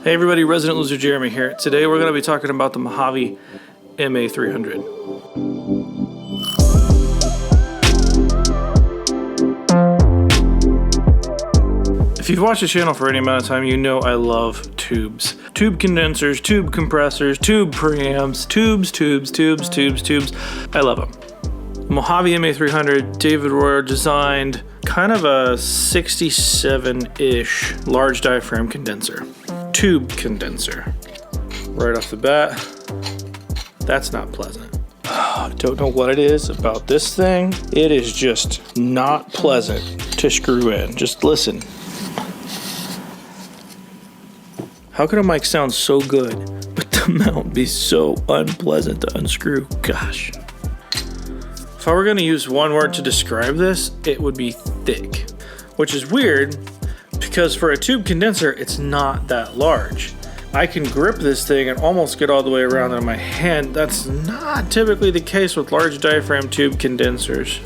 Hey everybody, Resident Loser Jeremy here. Today we're going to be talking about the Mojave MA-300. If you've watched the channel for any amount of time, you know I love tubes. Tube condensers, tube compressors, tube preamps, tubes. I love them. Mojave MA-300, David Royer designed kind of a 67-ish large diaphragm condenser. Tube condenser. Right off the bat, that's not pleasant. I don't know what it is about this thing. It is just not pleasant to screw in. Just listen. How could a mic sound so good, but the mount be so unpleasant to unscrew? Gosh. If I were gonna use one word to describe this, it would be thick, which is weird because for a tube condenser, it's not that large. I can grip this thing and almost get all the way around in my hand. That's not typically the case with large diaphragm tube condensers.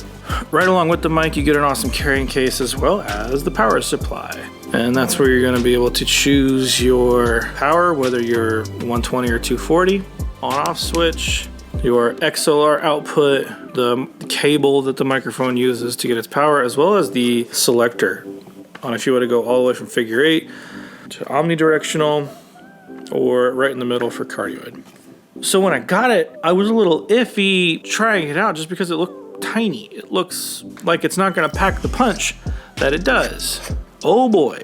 Right along with the mic, you get an awesome carrying case as well as the power supply. And that's where you're gonna be able to choose your power, whether you're 120 or 240, on-off switch, your XLR output, the cable that the microphone uses to get its power, as well as the selector on if you want to go all the way from figure 8 to omnidirectional or right in the middle for cardioid. So when I got it, I was a little iffy trying it out just because it looked tiny. It looks like it's not going to pack the punch that it does. Oh boy,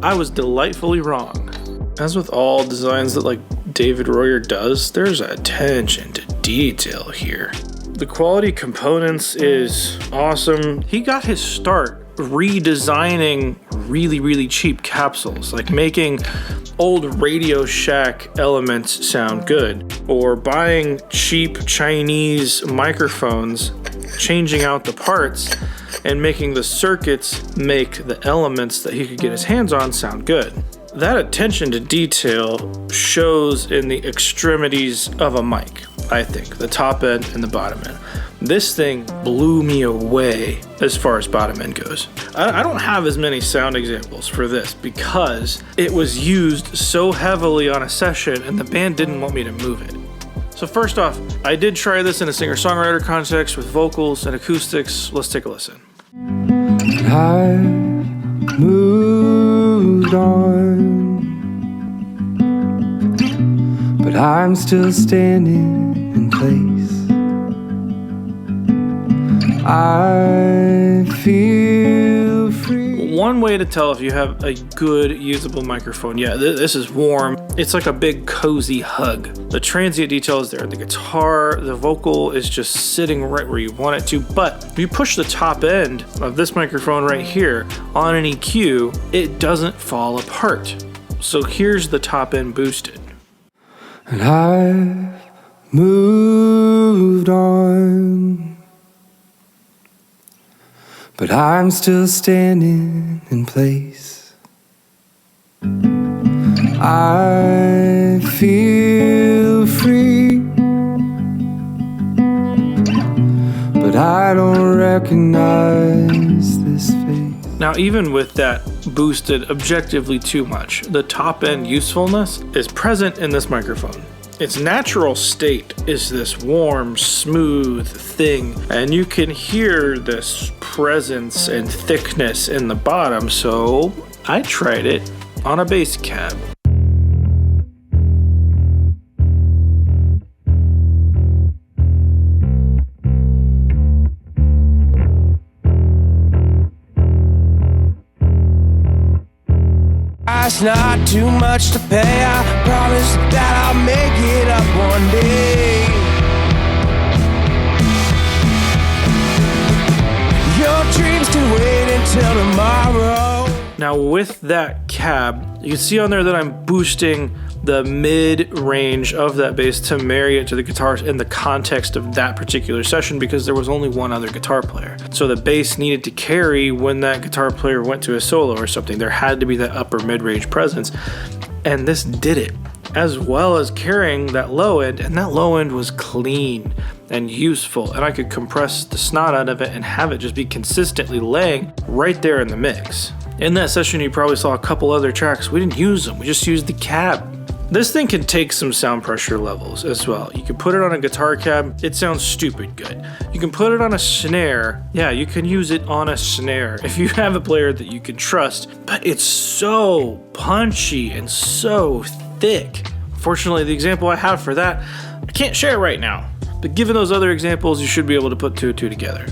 I was delightfully wrong. As with all designs that like David Royer does, there's attention to detail here. The quality components is awesome. He got his start redesigning really cheap capsules, like making old Radio Shack elements sound good, or buying cheap Chinese microphones, changing out the parts, and making the circuits make the elements that he could get his hands on sound good. That attention to detail shows in the extremities of a mic, I think, the top end and the bottom end. This thing blew me away as far as bottom end goes. I don't have as many sound examples for this because it was used so heavily on a session and the band didn't want me to move it. So first off, I did try this in a singer-songwriter context with vocals and acoustics. Let's take a listen. I moved on, but I'm still standing in place. I feel free. One way to tell if you have a good usable microphone, this is warm. It's like a big cozy hug. The transient detail is there. The guitar, the vocal is just sitting right where you want it to, but if you push the top end of this microphone right here on an EQ, it doesn't fall apart. So here's the top end boosted. And I've moved on, but I'm still standing in place. I feel free, but I don't recognize this face. Now, even with that boosted objectively too much, the top end usefulness is present in this microphone. Its natural state is this warm, smooth thing, and you can hear this presence and thickness in the bottom, so I tried it on a bass cab. It's not too much to pay. I promise that I'll make it up one day. Your dreams can wait until tomorrow. Now with that cab, you can see on there that I'm boosting the mid-range of that bass to marry it to the guitars in the context of that particular session because there was only one other guitar player. So the bass needed to carry when that guitar player went to a solo or something. There had to be that upper mid-range presence, and this did it, as well as carrying that low end, and that low end was clean and useful, and I could compress the snot out of it and have it just be consistently laying right there in the mix. In that session, you probably saw a couple other tracks. We didn't use them. We just used the cab. This thing can take some sound pressure levels as well. You can put it on a guitar cab. It sounds stupid good. You can put it on a snare. Yeah, you can use it on a snare if you have a player that you can trust. But it's so punchy and so thick. Fortunately, the example I have for that, I can't share right now. But given those other examples, you should be able to put two and two together.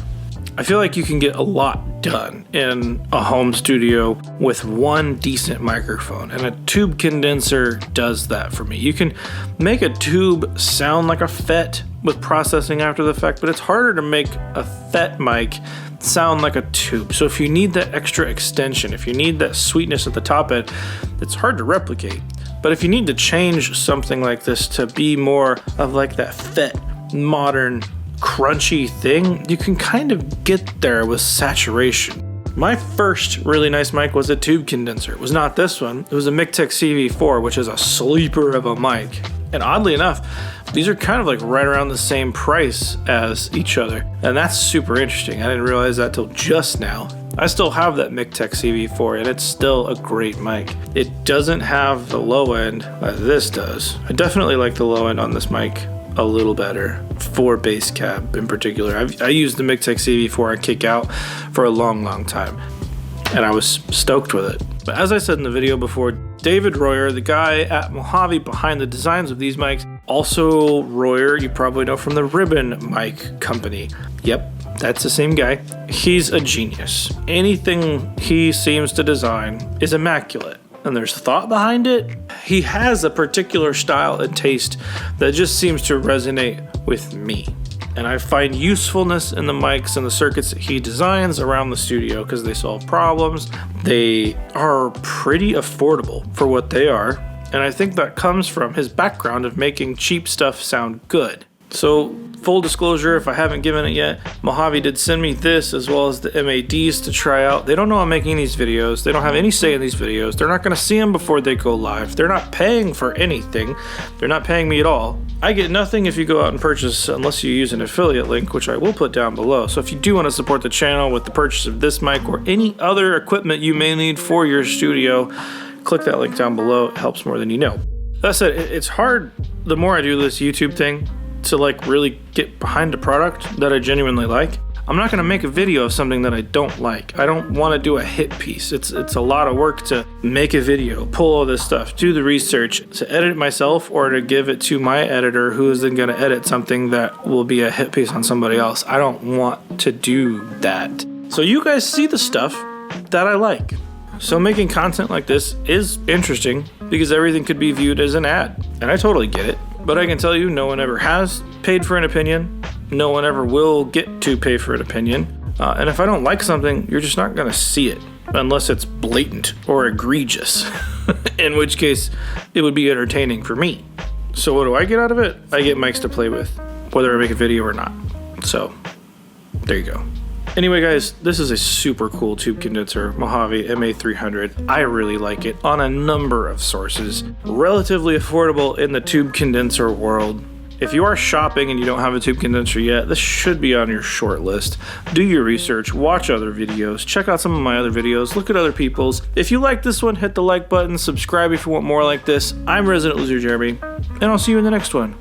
I feel like you can get a lot done in a home studio with one decent microphone, and a tube condenser does that for me. You can make a tube sound like a FET with processing after the fact, but it's harder to make a FET mic sound like a tube. So if you need that extra extension, if you need that sweetness at the top end, it's hard to replicate. But if you need to change something like this to be more of like that FET modern crunchy thing, you can kind of get there with saturation. My first really nice mic was a tube condenser. It was not this one. It was a Mictech CV4, which is a sleeper of a mic. And oddly enough, these are kind of like right around the same price as each other. And that's super interesting. I didn't realize that till just now. I still have that Mictech CV4 and it's still a great mic. It doesn't have the low end as this does. I definitely like the low end on this mic a little better for bass cab in particular. I used the Mictech CV4 on kick out for a long time and I was stoked with it. But as I said in the video before, David Royer, the guy at Mojave behind the designs of these mics, also Royer, you probably know from the Ribbon mic company. Yep, that's the same guy. He's a genius. Anything he seems to design is immaculate. And there's thought behind it. He has a particular style and taste that just seems to resonate with me. And I find usefulness in the mics and the circuits that he designs around the studio because they solve problems. They are pretty affordable for what they are. And I think that comes from his background of making cheap stuff sound good. So full disclosure, if I haven't given it yet, Mojave did send me this as well as the MADs to try out. They don't know I'm making these videos. They don't have any say in these videos. They're not going to see them before they go live. They're not paying for anything. They're not paying me at all. I get nothing if you go out and purchase unless you use an affiliate link, which I will put down below. So if you do want to support the channel with the purchase of this mic or any other equipment you may need for your studio, click that link down below. It helps more than you know. That said, it's hard the more I do this YouTube thing to like really get behind a product that I genuinely like. I'm not gonna make a video of something that I don't like. I don't wanna do a hit piece. It's a lot of work to make a video, pull all this stuff, do the research, to edit it myself or to give it to my editor who is then gonna edit something that will be a hit piece on somebody else. I don't want to do that. So you guys see the stuff that I like. So making content like this is interesting because everything could be viewed as an ad, and I totally get it. But I can tell you, no one ever has paid for an opinion. No one ever will get to pay for an opinion. And if I don't like something, you're just not going to see it unless it's blatant or egregious, in which case it would be entertaining for me. So what do I get out of it? I get mics to play with, whether I make a video or not. So there you go. Anyway, guys, this is a super cool tube condenser, Mojave MA-300. I really like it on a number of sources. Relatively affordable in the tube condenser world. If you are shopping and you don't have a tube condenser yet, this should be on your short list. Do your research, watch other videos, check out some of my other videos, look at other people's. If you like this one, hit the like button, subscribe if you want more like this. I'm Resident Loser Jeremy, and I'll see you in the next one.